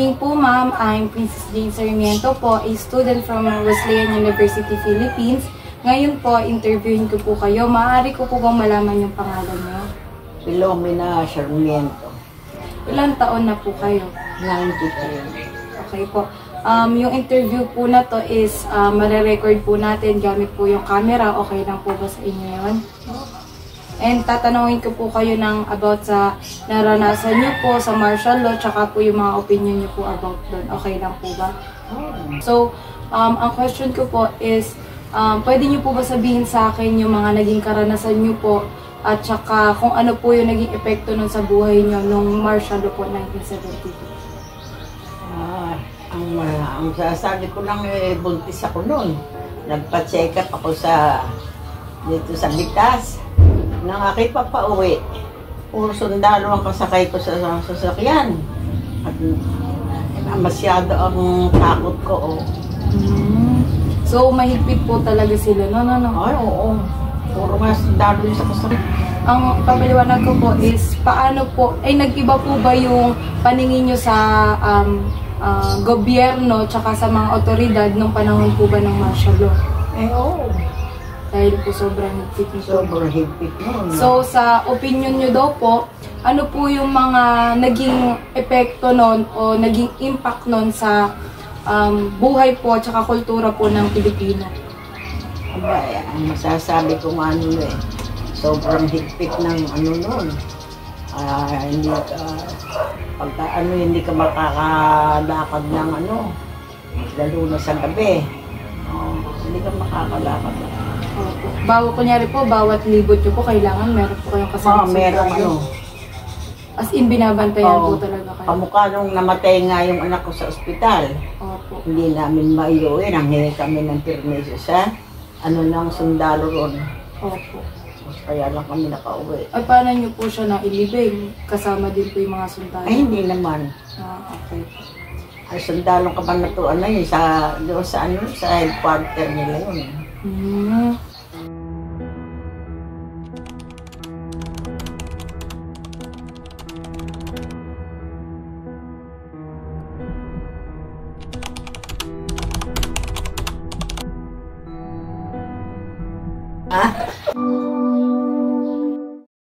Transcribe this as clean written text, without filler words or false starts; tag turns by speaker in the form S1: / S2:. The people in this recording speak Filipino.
S1: morning po, ma'am. I'm Princess Jane Sarmiento po, a student from Wesleyan University, Philippines. Ngayon po, interviewin ko po kayo. Maaari ko po bang malaman yung pangalan niyo?
S2: Philomena Sarmiento.
S1: Ilang taon na po kayo?
S2: 93.
S1: Okay po. Yung interview po na to is mare-record po natin gamit po yung camera. Okay lang po ba sa inyo yun? And tatanungin ko po kayo about sa naranasan nyo po sa martial law, tsaka po yung mga opinion nyo po about doon. Okay lang po ba? So, ang question ko po is, pwede nyo po ba sabihin sa akin yung mga naging karanasan nyo po at tsaka kung ano po yung naging epekto nun sa buhay nyo nung martial law po 1972?
S2: Ang sasabi ko lang buntis ako noon. Nagpa-check up ako dito sa Bitas. Nang aking papauwi, puro sundalo ang kasakay ko sa sasakyan. At masyado ang takot ko.
S1: So, mahigpit po talaga sila, no?
S2: Ay, oo. Puro nga sundalo yung sa kasakyan.
S1: Ang papaliwanag ko po is, paano po, nag-iba po ba yung paningin nyo sa gobyerno tsaka sa mga otoridad nung panahon po ba ng martial law?
S2: Oo.
S1: Dahil po sobrang higpit nyo.
S2: Sobrang higpit nun.
S1: So, sa opinion nyo daw po, ano po yung mga naging epekto nun o naging impact nun sa buhay po at kultura po ng Pilipino?
S2: Aba, ang masasabi ko nga sobrang higpit ng nun. Hindi ka makakalakad ng lalo na sa gabi. Hindi ka makakalakad.
S1: Kunyari po, bawat libot nyo po, kailangan meron po kayong kasama.
S2: Meron
S1: As in, binabantayan po talaga kayo.
S2: Kamukha nung namatay nga yung anak ko sa ospital.
S1: Opo.
S2: Hindi namin maiuwi. Nanghingi kami ng permiso sa ng sundalo ron.
S1: Opo.
S2: Kaya lang kami nakauwi.
S1: Ay, paano nyo po siya nailibing? Kasama din po yung mga sundalo?
S2: Ay, hindi naman.
S1: Okay.
S2: Ay, sundalong kabanatuan na yun sa headquarter nila yun.